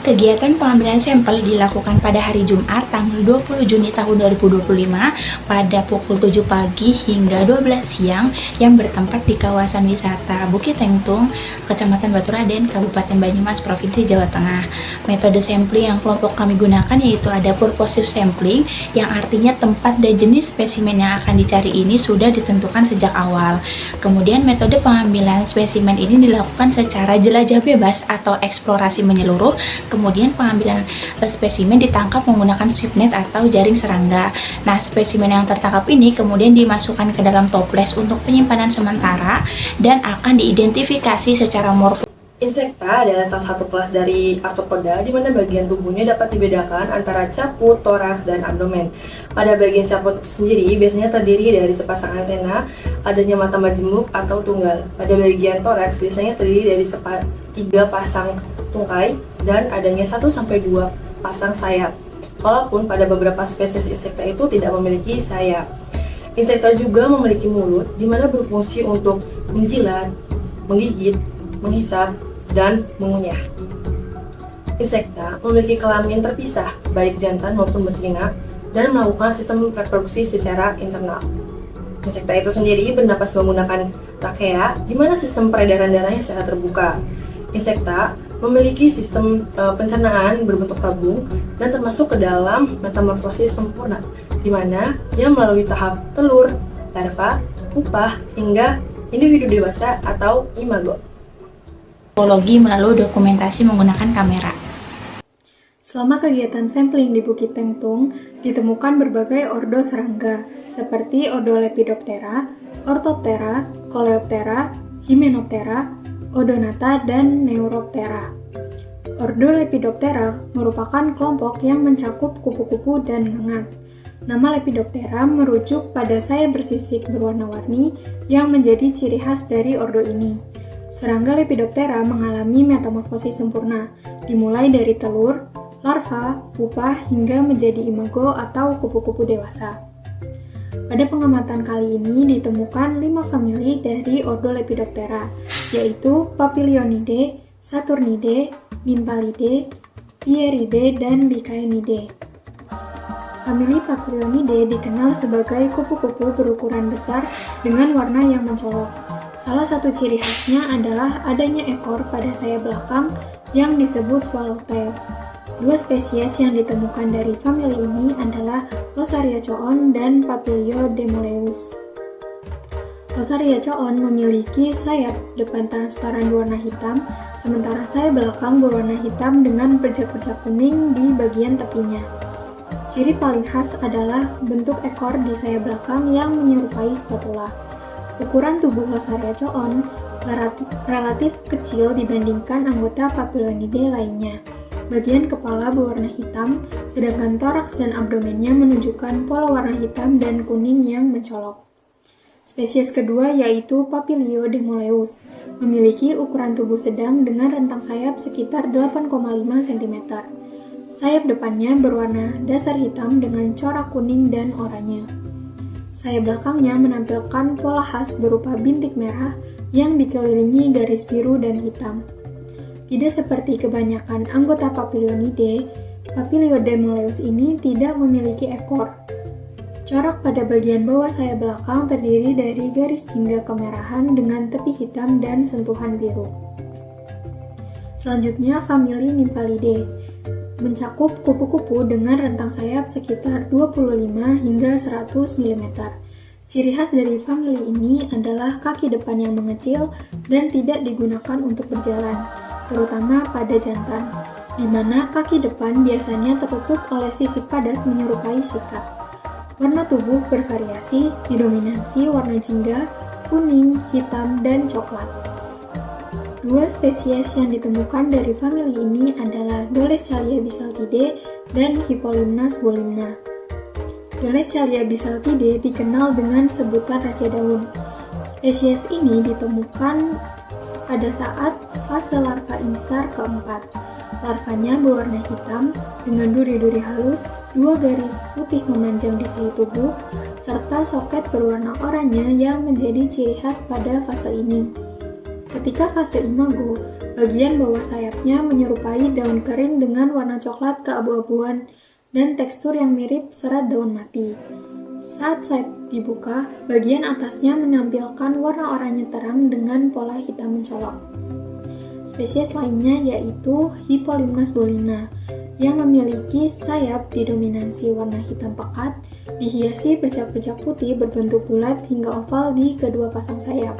Kegiatan pengambilan sampel dilakukan pada hari Jumat tanggal 20 Juni tahun 2025 pada pukul 7 pagi hingga 12 siang yang bertempat di kawasan wisata Bukit Tengtung, Kecamatan Baturaden, Kabupaten Banyumas, Provinsi Jawa Tengah. Metode sampling yang kelompok kami gunakan yaitu ada purposive sampling, yang artinya tempat dan jenis spesimen yang akan dicari ini sudah ditentukan sejak awal. Kemudian metode pengambilan spesimen ini dilakukan secara jelajah bebas atau eksplorasi menyeluruh. Kemudian pengambilan spesimen ditangkap menggunakan sweepnet atau jaring serangga. Nah, spesimen yang tertangkap ini kemudian dimasukkan ke dalam toples untuk penyimpanan sementara dan akan diidentifikasi secara morfologi. Insekta adalah salah satu kelas dari arthropoda di mana bagian tubuhnya dapat dibedakan antara caput, toraks, dan abdomen. Pada bagian caput sendiri biasanya terdiri dari sepasang antena, adanya mata majemuk atau tunggal. Pada bagian toraks biasanya terdiri dari 3 pasang tungkai dan adanya 1-2 pasang sayap. Walaupun pada beberapa spesies insekta itu tidak memiliki sayap. Insekta juga memiliki mulut di mana berfungsi untuk menjilat, menggigit, menghisap, dan mengunyah. Insekta memiliki kelamin terpisah, baik jantan maupun betina, dan melakukan sistem reproduksi secara internal. Insekta itu sendiri bernapas menggunakan trakea, di mana sistem peredaran darahnya secara terbuka. Insekta memiliki sistem pencernaan berbentuk tabung dan termasuk ke dalam metamorfosis sempurna, di mana ia melalui tahap telur, larva, pupa, hingga individu dewasa atau imago. Morfologi melalui dokumentasi menggunakan kamera. Selama kegiatan sampling di Bukit Tengtung, ditemukan berbagai ordo serangga seperti Ordo Lepidoptera, Orthoptera, Coleoptera, Hymenoptera, Odonata, dan Neuroptera. Ordo Lepidoptera merupakan kelompok yang mencakup kupu-kupu dan ngengat. Nama Lepidoptera merujuk pada sayap bersisik berwarna-warni yang menjadi ciri khas dari ordo ini. Serangga Lepidoptera mengalami metamorfosis sempurna, dimulai dari telur, larva, pupa, hingga menjadi imago atau kupu-kupu dewasa. Pada pengamatan kali ini ditemukan 5 famili dari ordo Lepidoptera, yaitu Papilionidae, Saturnidae, Nymphalidae, Pieridae, dan Lycaenidae. Famili Papilionidae dikenal sebagai kupu-kupu berukuran besar dengan warna yang mencolok. Salah satu ciri khasnya adalah adanya ekor pada sayap belakang yang disebut swallowtail. 2 spesies yang ditemukan dari famili ini adalah Losaria coon dan Papilio demoleus. Losaria coon memiliki sayap depan transparan berwarna hitam, sementara sayap belakang berwarna hitam dengan berjak-berjak kuning di bagian tepinya. Ciri paling khas adalah bentuk ekor di sayap belakang yang menyerupai spatula. Ukuran tubuh Losaria coon relatif kecil dibandingkan anggota Papilionidae lainnya. Bagian kepala berwarna hitam, sedangkan toraks dan abdomennya menunjukkan pola warna hitam dan kuning yang mencolok. Spesies kedua yaitu Papilio demoleus, memiliki ukuran tubuh sedang dengan rentang sayap sekitar 8,5 cm. Sayap depannya berwarna dasar hitam dengan corak kuning dan oranye. Sayap belakangnya menampilkan pola khas berupa bintik merah yang dikelilingi garis biru dan hitam. Tidak seperti kebanyakan anggota Papilionidae, Papilio demoleus ini tidak memiliki ekor. Corak pada bagian bawah sayap belakang terdiri dari garis jingga kemerahan dengan tepi hitam dan sentuhan biru. Selanjutnya, famili Nymphalidae mencakup kupu-kupu dengan rentang sayap sekitar 25 hingga 100 mm. Ciri khas dari famili ini adalah kaki depan yang mengecil dan tidak digunakan untuk berjalan, terutama pada jantan, di mana kaki depan biasanya tertutup oleh sisik padat menyerupai sikat. Warna tubuh bervariasi, didominasi warna jingga, kuning, hitam, dan coklat. 2 spesies yang ditemukan dari famili ini adalah Dolescalia bisaltidae dan Hippolymus bulimna. Dolescalia bisaltidae dikenal dengan sebutan raja daun. Spesies ini ditemukan pada saat fase larva instar keempat. Larvanya berwarna hitam dengan duri-duri halus, 2 garis putih memanjang di sisi tubuh, serta soket berwarna oranye yang menjadi ciri khas pada fase ini. Ketika fase imago, Bagian bawah sayapnya menyerupai daun kering dengan warna coklat keabu-abuan dan tekstur yang mirip serat daun mati. Saat sayap dibuka, bagian atasnya menampilkan warna oranye terang dengan pola hitam mencolok. Spesies lainnya yaitu Hippolymus bolina yang memiliki sayap didominasi warna hitam pekat, dihiasi bercak-bercak putih berbentuk bulat hingga oval di kedua pasang sayap.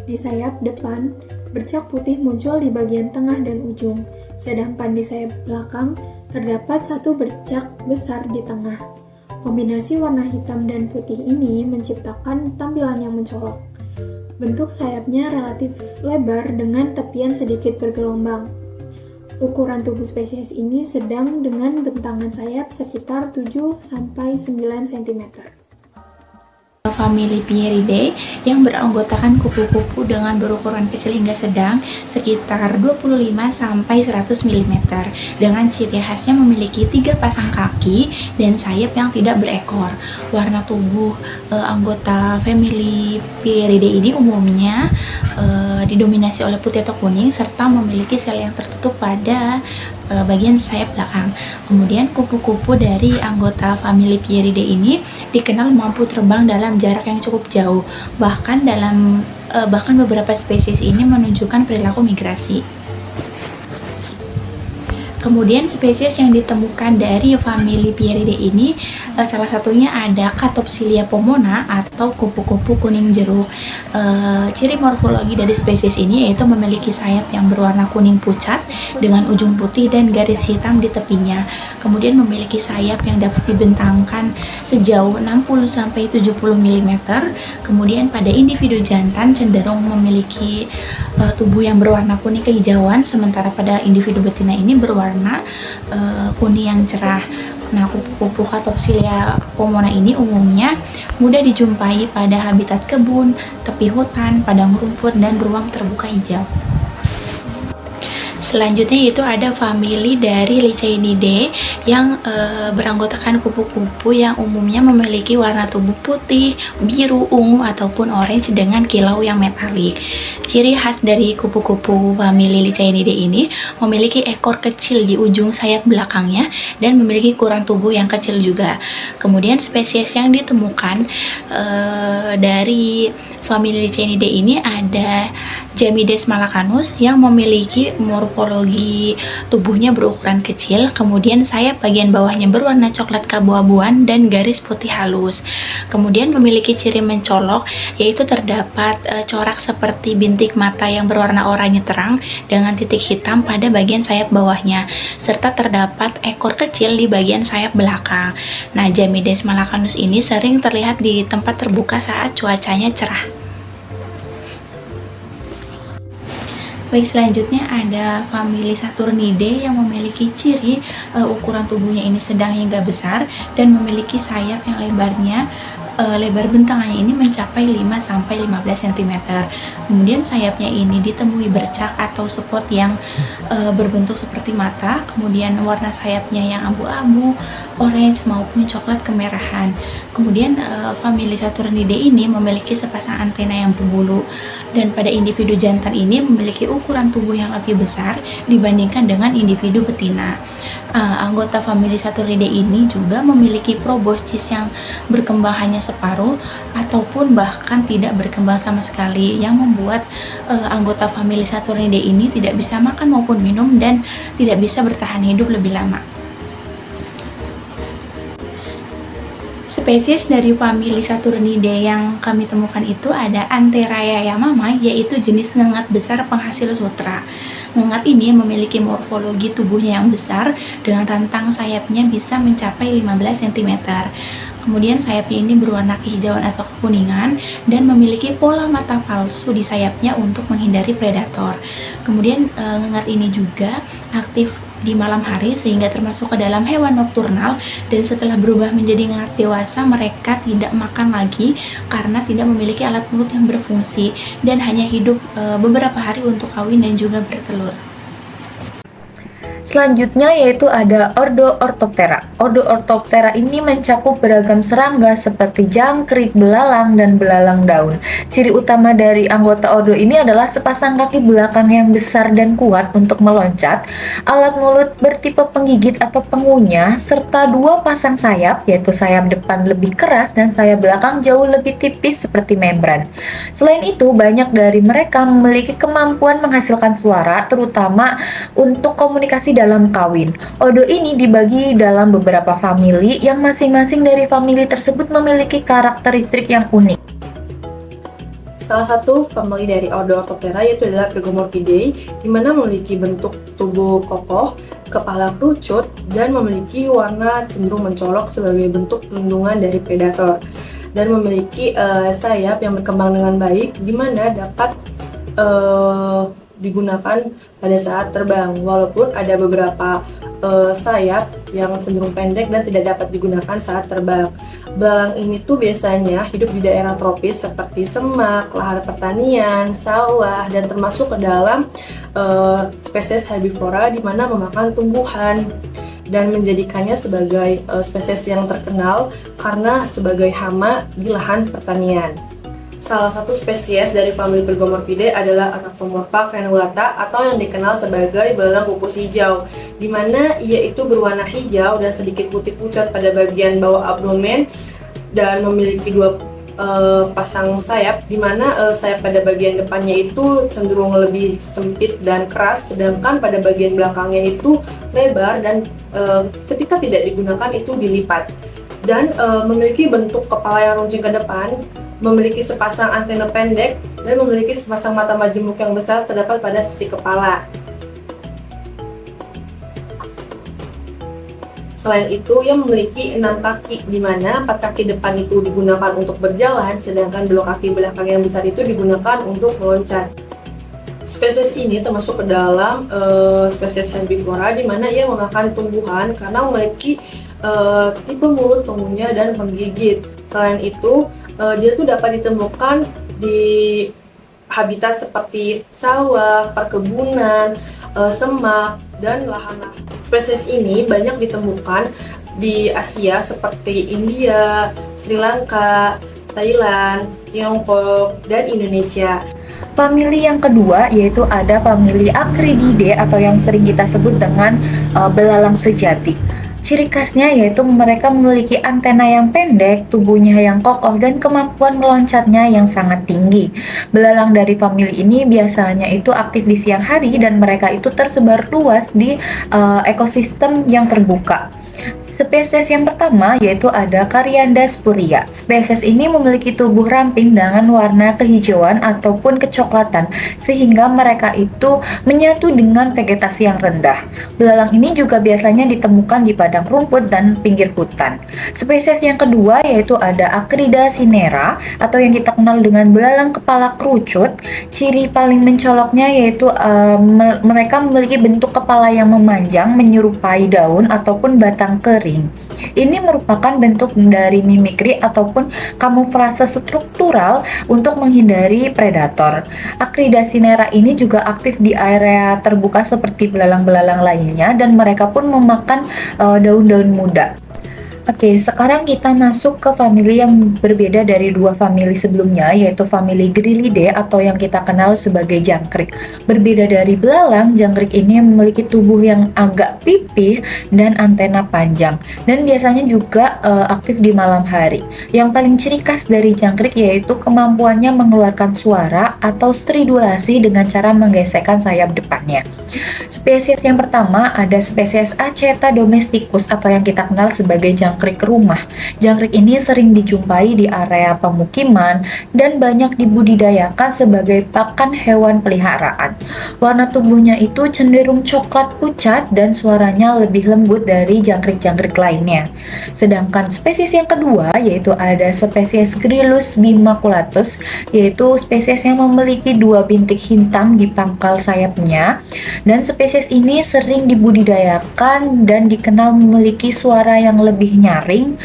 Di sayap depan, bercak putih muncul di bagian tengah dan ujung, sedangkan di sayap belakang terdapat satu bercak besar di tengah. Kombinasi warna hitam dan putih ini menciptakan tampilan yang mencolok. Bentuk sayapnya relatif lebar dengan tepian sedikit bergelombang. Ukuran tubuh spesies ini sedang dengan bentangan sayap sekitar 7-9 cm. Famili Pieridae yang beranggotakan kupu-kupu dengan berukuran kecil hingga sedang sekitar 25-100 mm dengan ciri khasnya memiliki 3 pasang kaki dan sayap yang tidak berekor. Warna tubuh anggota famili Pieridae ini umumnya didominasi oleh putih atau kuning serta memiliki sel yang tertutup pada bagian sayap belakang. Kemudian kupu-kupu dari anggota famili Pieridae ini dikenal mampu terbang dalam jarak yang cukup jauh. Bahkan beberapa spesies ini menunjukkan perilaku migrasi. Kemudian spesies yang ditemukan dari famili Pieridae ini salah satunya ada Catopsilia pomona atau kupu-kupu kuning jeruk. Ciri morfologi dari spesies ini yaitu memiliki sayap yang berwarna kuning pucat dengan ujung putih dan garis hitam di tepinya. Kemudian memiliki sayap yang dapat dibentangkan sejauh 60-70 mm. Kemudian pada individu jantan cenderung memiliki tubuh yang berwarna kuning kehijauan, sementara pada individu betina ini berwarna kuning yang cerah. Nah, kupu-kupu Catopsilia pomona ini umumnya mudah dijumpai pada habitat kebun, tepi hutan, padang rumput, dan ruang terbuka hijau. Selanjutnya itu ada famili dari Lichenidae yang beranggotakan kupu-kupu yang umumnya memiliki warna tubuh putih, biru, ungu, ataupun orange dengan kilau yang metalik. Ciri khas dari kupu-kupu famili Lichenidae ini memiliki ekor kecil di ujung sayap belakangnya dan memiliki ukuran tubuh yang kecil juga. Kemudian spesies yang ditemukan dari famili Lichenidae ini ada Jammides malacanus yang memiliki morfologi tubuhnya berukuran kecil, kemudian sayap bagian bawahnya berwarna coklat keabu-abuan dan garis putih halus. Kemudian memiliki ciri mencolok, yaitu terdapat corak seperti bintik mata yang berwarna oranye terang dengan titik hitam pada bagian sayap bawahnya, serta terdapat ekor kecil di bagian sayap belakang. Nah, Jammides malacanus ini sering terlihat di tempat terbuka saat cuacanya cerah. Baik, selanjutnya ada famili Saturnidae yang memiliki ciri ukuran tubuhnya ini sedang hingga besar dan memiliki sayap yang lebar bentangannya ini mencapai 5-15 cm. Kemudian sayapnya ini ditemui bercak atau spot yang berbentuk seperti mata, kemudian warna sayapnya yang abu-abu, orange maupun coklat kemerahan. Kemudian famili Saturnidae ini memiliki sepasang antena yang berbulu, dan pada individu jantan ini memiliki ukuran tubuh yang lebih besar dibandingkan dengan individu betina. Anggota famili Saturnidae ini juga memiliki proboscis yang berkembang hanya separuh ataupun bahkan tidak berkembang sama sekali, yang membuat anggota famili Saturnidae ini tidak bisa makan maupun minum dan tidak bisa bertahan hidup lebih lama. Spesies dari famili Saturnidae yang kami temukan itu ada Antheraya yamama, yaitu jenis ngengat besar penghasil sutra. Ngengat ini memiliki morfologi tubuhnya yang besar dengan rantang sayapnya bisa mencapai 15 cm. Kemudian sayapnya ini berwarna kehijauan atau kekuningan dan memiliki pola mata palsu di sayapnya untuk menghindari predator. Kemudian ngengat ini juga aktif di malam hari sehingga termasuk ke dalam hewan nokturnal, dan setelah berubah menjadi ngengat dewasa mereka tidak makan lagi karena tidak memiliki alat mulut yang berfungsi dan hanya hidup beberapa hari untuk kawin dan juga bertelur. Selanjutnya yaitu ada Ordo Orthoptera. Ordo Orthoptera ini mencakup beragam serangga seperti jangkrik, belalang, dan belalang daun. Ciri utama dari anggota ordo ini adalah sepasang kaki belakang yang besar dan kuat untuk meloncat, alat mulut bertipe penggigit atau pengunyah, serta dua pasang sayap, yaitu sayap depan lebih keras dan sayap belakang jauh lebih tipis seperti membran. Selain itu, banyak dari mereka memiliki kemampuan menghasilkan suara, terutama untuk komunikasi dalam kawin. Ordo ini dibagi dalam beberapa famili yang masing-masing dari famili tersebut memiliki karakteristik yang unik. Salah satu famili dari Ordo Orthoptera yaitu adalah Pyrgomorphidae, di mana memiliki bentuk tubuh kokoh, kepala kerucut, dan memiliki warna cenderung mencolok sebagai bentuk perlindungan dari predator, dan memiliki sayap yang berkembang dengan baik, di mana dapat digunakan pada saat terbang, walaupun ada beberapa sayap yang cenderung pendek dan tidak dapat digunakan saat terbang. Belalang ini tuh biasanya hidup di daerah tropis seperti semak, lahar pertanian, sawah, dan termasuk ke dalam spesies herbivora di mana memakan tumbuhan dan menjadikannya sebagai spesies yang terkenal karena sebagai hama di lahan pertanian. Salah satu spesies dari famili Pyrgomorphidae adalah Anactomorpha crenulata atau yang dikenal sebagai belalang kukus hijau, di mana ia itu berwarna hijau dan sedikit putih pucat pada bagian bawah abdomen dan memiliki dua pasang sayap, di mana sayap pada bagian depannya itu cenderung lebih sempit dan keras, sedangkan pada bagian belakangnya itu lebar dan ketika tidak digunakan itu dilipat, dan memiliki bentuk kepala yang runcing ke depan, memiliki sepasang antena pendek, dan memiliki sepasang mata majemuk yang besar terdapat pada sisi kepala. Selain itu, ia memiliki 6 kaki, di mana 4 kaki depan itu digunakan untuk berjalan, sedangkan 2 kaki belakang yang besar itu digunakan untuk meloncat. Spesies ini termasuk ke dalam spesies herbivora, di mana ia memakan tumbuhan karena memiliki tipe mulut pengunyah dan penggigit. Selain itu, dia tuh dapat ditemukan di habitat seperti sawah, perkebunan, semak, dan lahan-lahan. Spesies ini banyak ditemukan di Asia seperti India, Sri Lanka, Thailand, Tiongkok, dan Indonesia. Famili yang kedua yaitu ada famili Acrididae atau yang sering kita sebut dengan belalang sejati. Ciri khasnya yaitu mereka memiliki antena yang pendek, tubuhnya yang kokoh, dan kemampuan meloncatnya yang sangat tinggi. Belalang dari famili ini biasanya itu aktif di siang hari dan mereka itu tersebar luas di ekosistem yang terbuka. Spesies yang pertama yaitu ada Carianda spuria. Spesies ini memiliki tubuh ramping dengan warna kehijauan ataupun kecoklatan, sehingga mereka itu menyatu dengan vegetasi yang rendah. Belalang ini juga biasanya ditemukan di padang rumput dan pinggir hutan. Spesies yang kedua yaitu ada Acrida cinera atau yang kita kenal dengan belalang kepala kerucut. Ciri paling mencoloknya yaitu mereka memiliki bentuk kepala yang memanjang menyerupai daun ataupun batang kering. Ini merupakan bentuk dari mimikri ataupun kamuflase struktural untuk menghindari predator. Acrida cinera ini juga aktif di area terbuka seperti belalang-belalang lainnya dan mereka pun memakan daun-daun muda. Oke, sekarang kita masuk ke famili yang berbeda dari dua famili sebelumnya, yaitu famili Grylidae atau yang kita kenal sebagai jangkrik. Berbeda dari belalang, jangkrik ini memiliki tubuh yang agak pipih dan antena panjang, dan biasanya juga aktif di malam hari. Yang paling ciri khas dari jangkrik yaitu kemampuannya mengeluarkan suara atau stridulasi dengan cara menggesekkan sayap depannya. Spesies yang pertama ada spesies Aceta domesticus atau yang kita kenal sebagai jangkrik rumah. Jangkrik ini sering dijumpai di area pemukiman dan banyak dibudidayakan sebagai pakan hewan peliharaan. Warna tubuhnya itu cenderung coklat pucat dan suaranya lebih lembut dari jangkrik-jangkrik lainnya. Sedangkan spesies yang kedua yaitu ada spesies Gryllus bimaculatus, yaitu spesies yang memiliki dua bintik hitam di pangkal sayapnya, dan spesies ini sering dibudidayakan dan dikenal memiliki suara yang lebih nyaring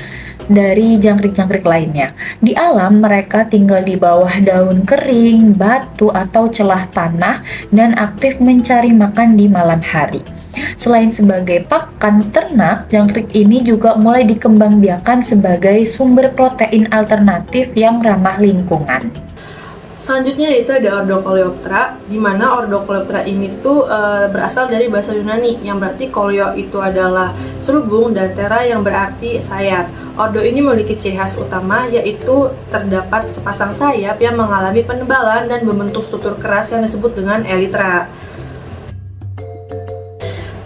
dari jangkrik-jangkrik lainnya. Di alam, mereka tinggal di bawah daun kering, batu, atau celah tanah dan aktif mencari makan di malam hari. Selain sebagai pakan ternak, jangkrik ini juga mulai dikembangbiakan sebagai sumber protein alternatif yang ramah lingkungan. Selanjutnya yaitu ada Ordo Coleoptera, di mana Ordo Coleoptera ini tuh berasal dari bahasa Yunani, yang berarti koleo itu adalah selubung dan tera yang berarti sayap. Ordo ini memiliki ciri khas utama, yaitu terdapat sepasang sayap yang mengalami penebalan dan membentuk struktur keras yang disebut dengan elytra.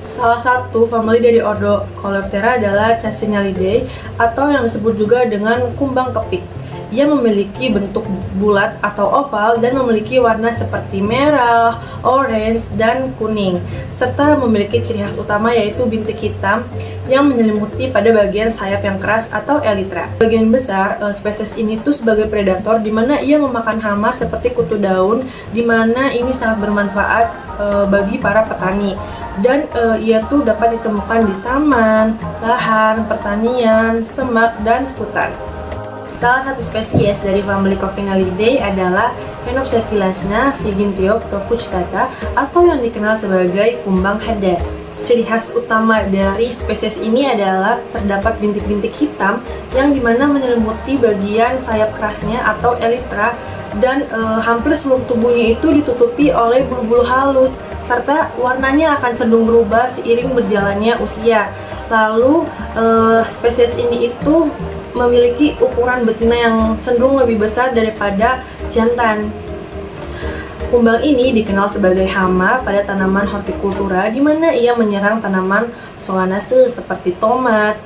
Salah satu famili dari Ordo Coleoptera adalah Cachinellidae, atau yang disebut juga dengan kumbang kepik. Ia memiliki bentuk bulat atau oval dan memiliki warna seperti merah, orange, dan kuning, serta memiliki ciri khas utama yaitu bintik hitam yang menyelimuti pada bagian sayap yang keras atau elytra. Bagian besar spesies ini tuh sebagai predator, di mana ia memakan hama seperti kutu daun, di mana ini sangat bermanfaat bagi para petani. Dan ia tuh dapat ditemukan di taman, lahan, pertanian, semak, dan hutan. Salah satu spesies dari famili Coccinellidae adalah Henopsephilasna Vigintioptopuctata, atau yang dikenal sebagai kumbang hada. Ciri khas utama dari spesies ini adalah terdapat bintik-bintik hitam yang dimana menyelimuti bagian sayap kerasnya atau elytra, dan hampir seluruh tubuhnya itu ditutupi oleh bulu-bulu halus, serta warnanya akan cenderung berubah seiring berjalannya usia. Lalu spesies ini itu memiliki ukuran betina yang cenderung lebih besar daripada jantan. Kumbang ini dikenal sebagai hama pada tanaman hortikultura, di mana ia menyerang tanaman solanacea seperti tomat,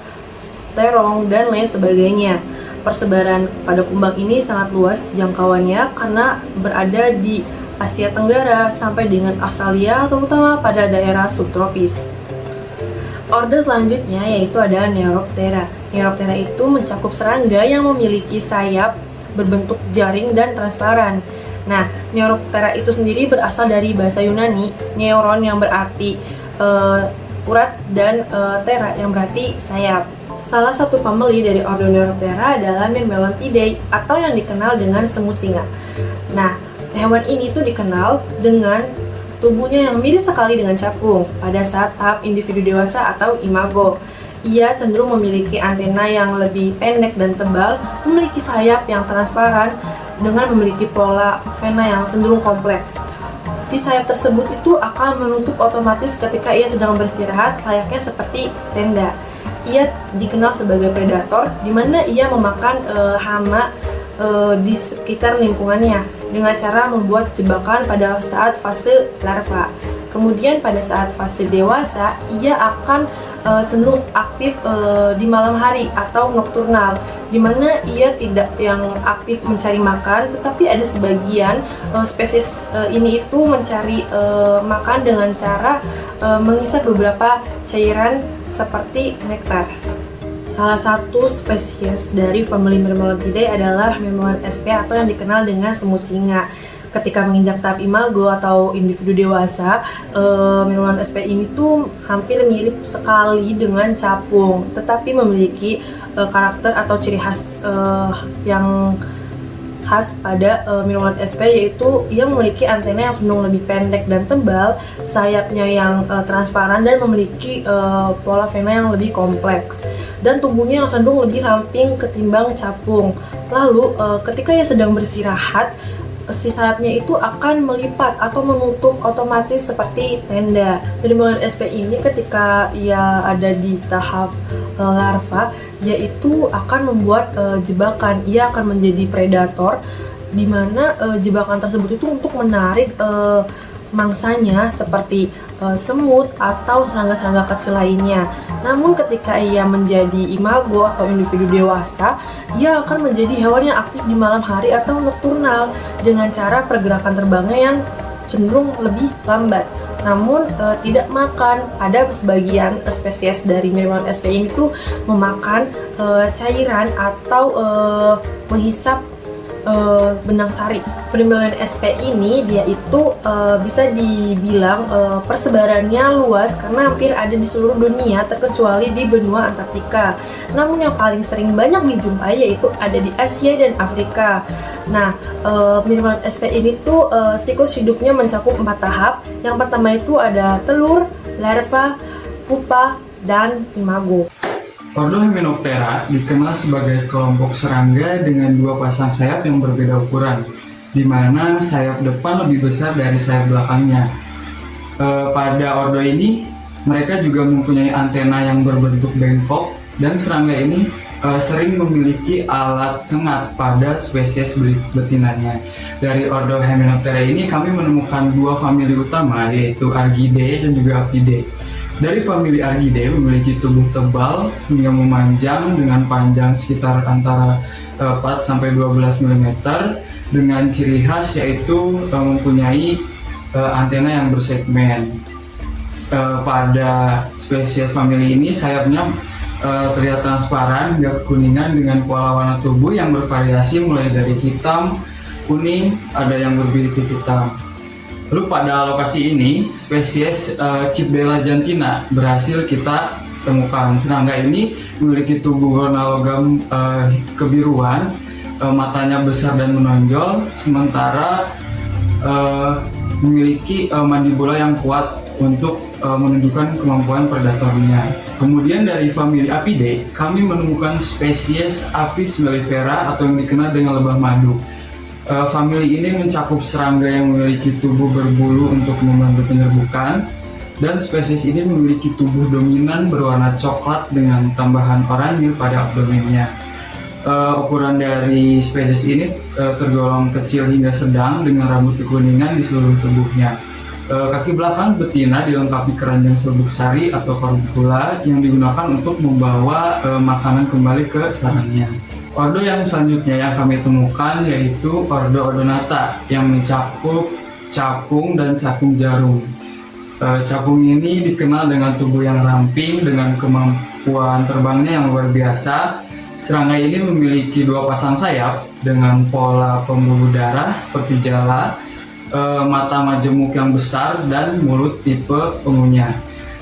terong, dan lain sebagainya. Persebaran pada kumbang ini sangat luas jangkauannya karena berada di Asia Tenggara sampai dengan Australia, terutama pada daerah subtropis. Ordo selanjutnya yaitu ada Neuroptera. Neuroptera itu mencakup serangga yang memiliki sayap berbentuk jaring dan transparan. Nah, Neuroptera itu sendiri berasal dari bahasa Yunani, neuron yang berarti urat, dan tera yang berarti sayap. Salah satu famili dari Ordo Neuroptera adalah Myrmelontidae, atau yang dikenal dengan semut singa. Nah, hewan ini tuh dikenal dengan tubuhnya yang mirip sekali dengan capung pada saat tahap individu dewasa atau imago. Ia cenderung memiliki antena yang lebih pendek dan tebal, memiliki sayap yang transparan, dengan memiliki pola vena yang cenderung kompleks. Si sayap tersebut itu akan menutup otomatis ketika ia sedang beristirahat, layaknya seperti tenda. Ia dikenal sebagai predator, di mana ia memakan hama di sekitar lingkungannya dengan cara membuat jebakan pada saat fase larva. Kemudian pada saat fase dewasa, ia akan cenderung aktif di malam hari atau nokturnal, di mana ia tidak yang aktif mencari makan, tetapi ada sebagian spesies ini itu mencari makan dengan cara menghisap beberapa cairan seperti nektar. Salah satu spesies dari famili Myrmelontidae adalah Myrmelon sp, atau yang dikenal dengan semut singa. Ketika menginjak tahap imago atau individu dewasa, Myrmelon sp ini tuh hampir mirip sekali dengan capung, tetapi memiliki karakter atau ciri khas yang khas pada Myrmelon sp, yaitu ia memiliki antena yang cenderung lebih pendek dan tebal, sayapnya yang transparan, dan memiliki pola vena yang lebih kompleks, dan tubuhnya yang cenderung lebih ramping ketimbang capung. Lalu ketika ia sedang beristirahat, si sayapnya itu akan melipat atau menutup otomatis seperti tenda. Myrmelon sp ini ketika ia ada di tahap larva, yaitu akan membuat jebakan. Ia akan menjadi predator, di mana jebakan tersebut itu untuk menarik mangsanya seperti semut atau serangga-serangga kecil lainnya. Namun ketika ia menjadi imago atau individu dewasa, ia akan menjadi hewan yang aktif di malam hari atau nokturnal dengan cara pergerakan terbangnya yang cenderung lebih lambat. Namun tidak makan. Ada sebagian spesies dari Myrmelon sp ini tuh memakan cairan atau menghisap benang sari. Penimbulan SP ini dia itu bisa dibilang persebarannya luas karena hampir ada di seluruh dunia terkecuali di benua Antartika. Namun yang paling sering banyak dijumpai yaitu ada di Asia dan Afrika. Nah, penimbulan SP ini tuh siklus hidupnya mencakup 4 tahap. Yang pertama itu ada telur, larva, pupa, dan imago. Ordo Hymenoptera dikenal sebagai kelompok serangga dengan 2 pasang sayap yang berbeda ukuran, di mana sayap depan lebih besar dari sayap belakangnya. Pada ordo ini, mereka juga mempunyai antena yang berbentuk bengkok, dan serangga ini sering memiliki alat sengat pada spesies betinanya. Dari ordo Hymenoptera ini kami menemukan 2 famili utama, yaitu Argidae dan juga Apidae. Dari famili Argidae memiliki tubuh tebal hingga memanjang dengan panjang sekitar antara 4-12 mm dengan ciri khas yaitu mempunyai antena yang bersegmen. Pada spesies famili ini sayapnya terlihat transparan hingga kekuningan dengan pola warna tubuh yang bervariasi mulai dari hitam, kuning, ada yang berbintik hitam. Lalu pada lokasi ini, spesies Cibdella jantina berhasil kita temukan. Serangga ini memiliki tubuh warna logam kebiruan, matanya besar dan menonjol, sementara memiliki mandibula yang kuat untuk menunjukkan kemampuan predatornya. Kemudian dari famili Apidae, kami menemukan spesies Apis mellifera atau yang dikenal dengan lebah madu. Famili ini mencakup serangga yang memiliki tubuh berbulu untuk membantu penyerbukan, dan spesies ini memiliki tubuh dominan berwarna coklat dengan tambahan oranye pada abdomennya. Ukuran dari spesies ini tergolong kecil hingga sedang dengan rambut kekuningan di seluruh tubuhnya. Kaki belakang betina dilengkapi keranjang serbuk sari atau corbicula yang digunakan untuk membawa makanan kembali ke sarangnya. Ordo yang selanjutnya yang kami temukan yaitu Ordo Odonata yang mencakup capung dan cakung jarum. Capung ini dikenal dengan tubuh yang ramping dengan kemampuan terbangnya yang luar biasa. Serangga ini memiliki 2 pasang sayap dengan pola pembuluh darah seperti jala, mata majemuk yang besar, dan mulut tipe pengunyah.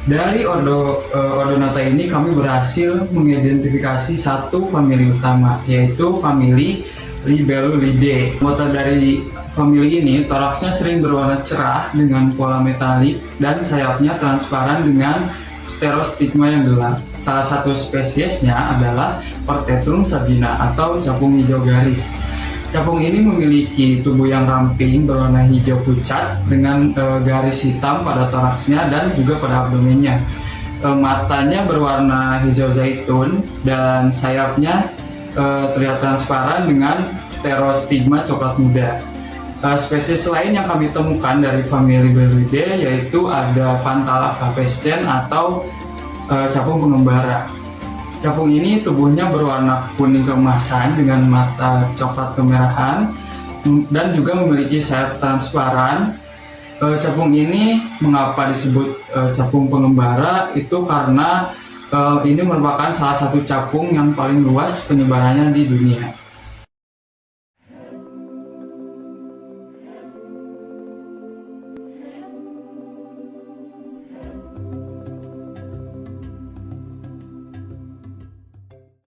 Dari Odonata ini kami berhasil mengidentifikasi 1 famili utama, yaitu famili Libellulidae. Anggota dari famili ini, toraksnya sering berwarna cerah dengan pola metalik dan sayapnya transparan dengan pterostigma yang gelap. Salah satu spesiesnya adalah Pertetrum sabina atau capung hijau garis. Capung ini memiliki tubuh yang ramping berwarna hijau pucat dengan garis hitam pada toraksnya dan juga pada abdomennya. Matanya berwarna hijau zaitun dan sayapnya terlihat transparan dengan pterostigma coklat muda. Spesies lain yang kami temukan dari famili Libellulidae yaitu ada Pantala flavescens atau capung pengembara. Capung ini tubuhnya berwarna kuning keemasan dengan mata coklat kemerahan dan juga memiliki sayap transparan. Capung ini mengapa disebut capung pengembara? Itu karena ini merupakan salah satu capung yang paling luas penyebarannya di dunia.